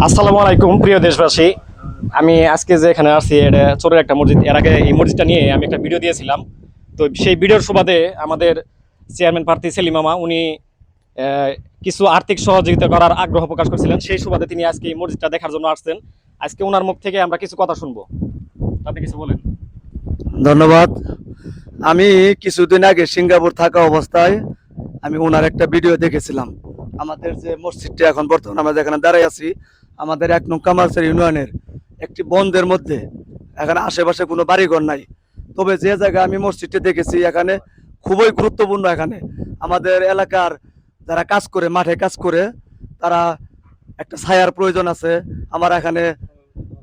আসসালামু আলাইকুম প্রিয় দেশবাসী। আমি আজকে যে এখানে আসছি এটা ছোট্ট একটা মসজিদ। এর আগে এই মসজিদটা নিয়ে আমি একটা ভিডিও দিয়েছিলাম। তো সেই ভিডিওর সুবাদে আমাদের চেয়ারম্যান প্রার্থী সেলিম মামা উনি আহ, কিছু আর্থিক সহযোগিতা করার আগ্রহ প্রকাশ করেছিলেন। সেই সুবাদে তিনি আজকে এই মসজিদটা দেখার জন্য আসছেন। আজকে ওনার মুখ থেকে আমরা কিছু কথা শুনবো। আপনি কিছু বলেন। ধন্যবাদ। আমি কিছুদিন আগে সিঙ্গাপুর থাকা অবস্থায় আমি ওনার একটা ভিডিও দেখেছিলাম। আমাদের যে মসজিদটা এখন বর্তমানে আমরা যেখানে দাঁড়াই আছি, আমাদের 1 নং কামারছড়ি ইউনিয়নের একটি বন্ধের মধ্যে, এখানে আশেপাশে কোনো বাড়িঘর নাই। তবে যে জায়গায় আমি মসজিদটা দেখেছি এখানে খুবই গুরুত্বপূর্ণ। এখানে আমাদের এলাকার যারা কাজ করে, মাঠে কাজ করে, তারা একটা ছায়ার প্রয়োজন আছে। আমার এখানে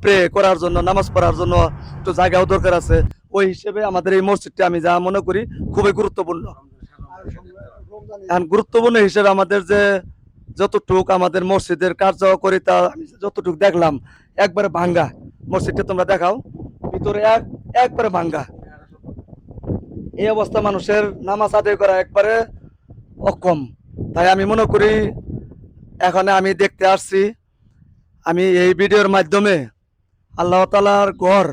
প্রে করার জন্য, নামাজ পড়ার জন্য একটু জায়গাও দরকার আছে। ওই হিসেবে আমাদের এই মসজিদটা আমি যা মনে করি খুবই গুরুত্বপূর্ণ। এখন গুরুত্বপূর্ণ হিসেবে আমাদের যে যতটুক আমাদের মসজিদের কার্যকরিতা আমি যতটুক দেখলাম, একবারে ভাঙ্গা মসজিদটা। তোমরা দেখাও, ভিতরে একবারে ভাঙ্গা। এই অবস্থা, মানুষের নামাজ আদায় করা একবারে অক্ষম। তাই আমি মনে করি এখানে আমি দেখতে আসছি, আমি এই ভিডিওর মাধ্যমে আল্লাহ তাআলার ঘর,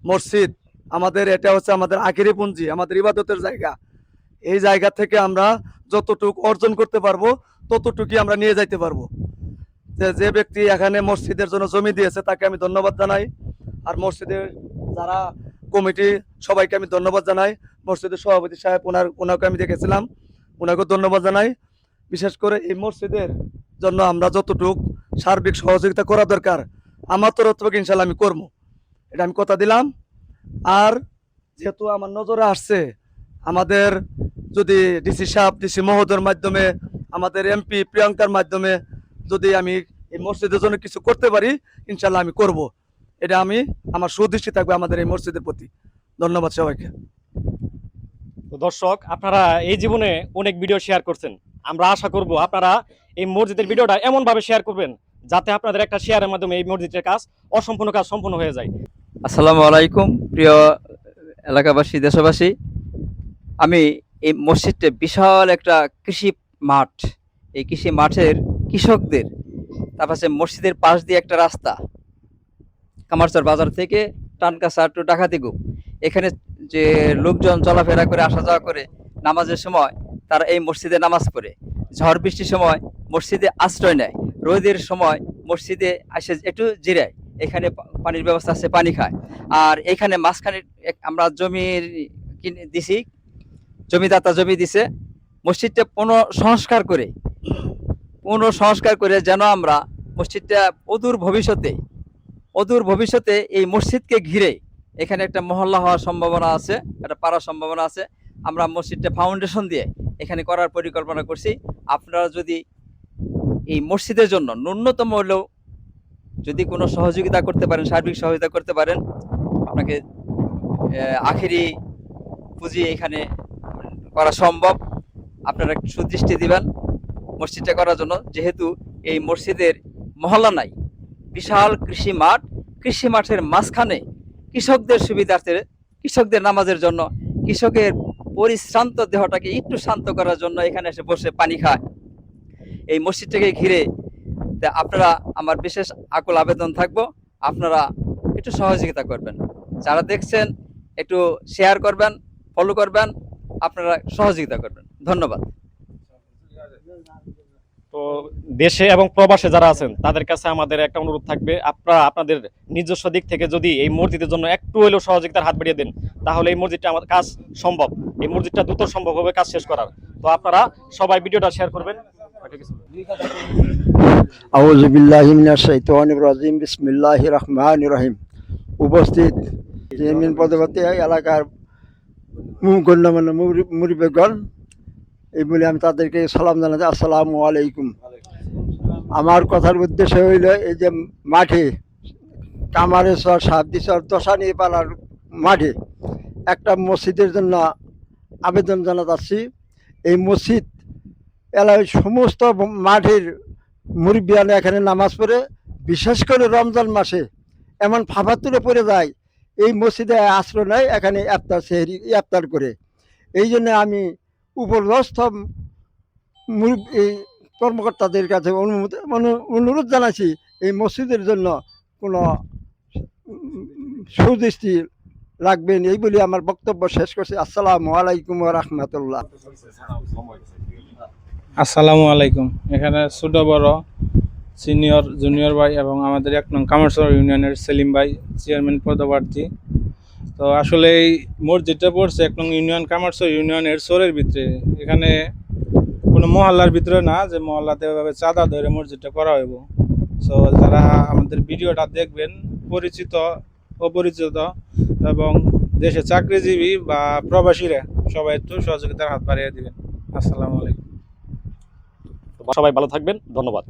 মসজিদ, আমাদের এটা হচ্ছে আমাদের আখিরি পুঞ্জি, আমাদের ইবাদতের জায়গা। এই জায়গা থেকে আমরা যতটুকু অর্জন করতে পারবো ততটুকুই আমরা নিয়ে যাইতে পারবো। যে ব্যক্তি এখানে মসজিদের জন্য জমি দিয়েছে তাকে আমি ধন্যবাদ জানাই। আর মসজিদের যারা কমিটি, সবাইকে আমি ধন্যবাদ জানাই। মসজিদের সভাপতি সাহেব, ওনাকে আমি দেখেছিলাম, ওনাকেও ধন্যবাদ জানাই। বিশেষ করে এই মসজিদের জন্য আমরা যতটুকু সার্বিক সহযোগিতা করা দরকার আমার তরফ থেকে ইনশাল্লাহ আমি করবো, এটা আমি কথা দিলাম। আর যেহেতু আমার নজরে আসছে, আমাদের যদি ডিসি সাহেব, ডিসি মহোদয়ের মাধ্যমে, আমাদের এমপি প্রিয়াঙ্কার মাধ্যমে যদি আমি এই মসজিদের জন্য কিছু করতে পারি, ইনশাল্লাহ আমি করব। এটা আমি, আমার সুদৃষ্টি থাকবে আমাদের এই মসজিদের প্রতি। ধন্যবাদ সবাইকে। তো দর্শক, আপনারা এই জীবনে অনেক ভিডিও শেয়ার করছেন। আমরা আশা করব আপনারা এই মসজিদের ভিডিওটা এমন ভাবে শেয়ার করবেন যাতে আপনাদের একটা শেয়ারের মাধ্যমে এই মসজিদের কাজ, অসম্পূর্ণ কাজ সম্পূর্ণ হয়ে যায়। আসসালামু আলাইকুম প্রিয় এলাকাবাসী, দেশবাসী। আমি এই মসজিদটা বিশাল একটা কৃষি মাঠ। এই কৃষি মাঠের কৃষকদের, তারপর মসজিদের পাশ দিয়ে একটা রাস্তা, কামারচর বাজার থেকে টানকাসা টু ডাকাতিগুপ, এখানে যে লোকজন চলাফেরা করে, আসা যাওয়া করে, নামাজের সময় তারা এই মসজিদে নামাজ পড়ে। ঝড় বৃষ্টির সময় মসজিদে আশ্রয় নেয়, রোদের সময় মসজিদে আসে একটু জিরায়। এখানে পানির ব্যবস্থা আছে, পানি খায়। আর এখানে মাঝখানে আমরা জমি কিনে দিছি, জমিদাতা জমি দিছে। মসজিদটা পুনঃসংস্কার করে যেন আমরা মসজিদটা অদূর ভবিষ্যতে এই মসজিদকে ঘিরে এখানে একটা মহল্লা হওয়ার সম্ভাবনা আছে, একটা পাড়ার সম্ভাবনা আছে। আমরা মসজিদটা ফাউন্ডেশন দিয়ে এখানে করার পরিকল্পনা করছি। আপনারা যদি এই মসজিদের জন্য ন্যূনতম হলেও যদি কোনো সহযোগিতা করতে পারেন, সার্বিক সহযোগিতা করতে পারেন, আপনাকে আখেরি পুঁজি এখানে করা সম্ভব। আপনারা একটু সুদৃষ্টি দিবেন মসজিদটা করার জন্য। যেহেতু এই মসজিদের মহল্লা নাই, বিশাল কৃষি মাঠের মাঝখানে কৃষকদের সুবিধার্থে, কৃষকদের নামাজের জন্য, কৃষকের পরিশ্রান্ত দেহটাকে একটু শান্ত করার জন্য এখানে এসে বসে পানি খায় এই মসজিদটাকে ঘিরে। তা আপনারা, আমার বিশেষ আকুল আবেদন থাকবো, আপনারা একটু সহযোগিতা করবেন। যারা দেখছেন একটু শেয়ার করবেন, ফলো করবেন, আপনারা সহযোগিতা করবেন। ধন্যবাদ। তো দেশে এবং প্রবাসে যারা আছেন তাদের কাছে আমাদের একটা অনুরোধ থাকবে, আপনারা আপনাদের নিজস্ব দিক থেকে যদি এই মসজিদের জন্য একটু হলেও সহযোগিতার হাত বাড়িয়ে দেন, তাহলে এই মসজিদটা আমাদের কাজ সম্ভব, এই মসজিদটা দ্রুত সম্ভব হবে কাজ শেষ করার। তো আপনারা সবাই ভিডিওটা শেয়ার করবেন। আউযু বিল্লাহি মিনাশ শাইতানির রাজিম। বিসমিল্লাহির রহমানির রহিম। উপস্থিত চেয়ারম্যান পদবর্তী এলাকার গণ্যমান্য মুরব্বিগণ, এই বলে আমি তাদেরকে সালাম জানাচ্ছি, আসসালামু আলাইকুম। আমার কথার উদ্দেশ্য হইল, এই যে মাঠে কামারেশ্বর, সাবদিশ্বর, দশানি পাড়ার মাঠে একটা মসজিদের জন্য আবেদন জানা যাচ্ছি। এই মসজিদ এলাকায় সমস্ত মাঠের মুরব্বিয়ানা এখানে নামাজ পড়ে, বিশেষ করে রমজান মাসে এমন ফাফাতুরে পড়ে যায়, এই মসজিদে আশ্রয় নেয়, এখানে ইফতার করে। এই জন্য আমি উপরস্থ এই কর্মকর্তাদের কাছে অনুরোধ জানাচ্ছি, এই মসজিদের জন্য কোনো সুদৃষ্টি রাখবেন, এই বলে আমার বক্তব্য শেষ করছি। আসসালামু আলাইকুম ওয়া রাহমাতুল্লাহ। আসসালামু আলাইকুম। এখানে ছোট বড় সিনিয়র জুনিয়র ভাই এবং আমাদের 1 নং কামারচর ইউনিয়নের সেলিম ভাই চেয়ারম্যান পদপ্রার্থী। তো আসলে এই মসজিদটা পড়ছে 1 নং ইউনিয়ন কামারচর ইউনিয়নের চরের ভিতরে। এখানে কোনো মহল্লার ভিতরে না যে মহল্লাতে এভাবে চাঁদা ধরে মসজিদটা করা হইব। সো যারা আমাদের ভিডিওটা দেখবেন, পরিচিত অপরিচিত এবং দেশে চাকরিজীবী বা প্রবাসীরা সবাই একটু সহযোগিতার হাত বাড়িয়ে দিবেন। আসসালামু আলাইকুম। সবাই ভালো থাকবেন, ধন্যবাদ।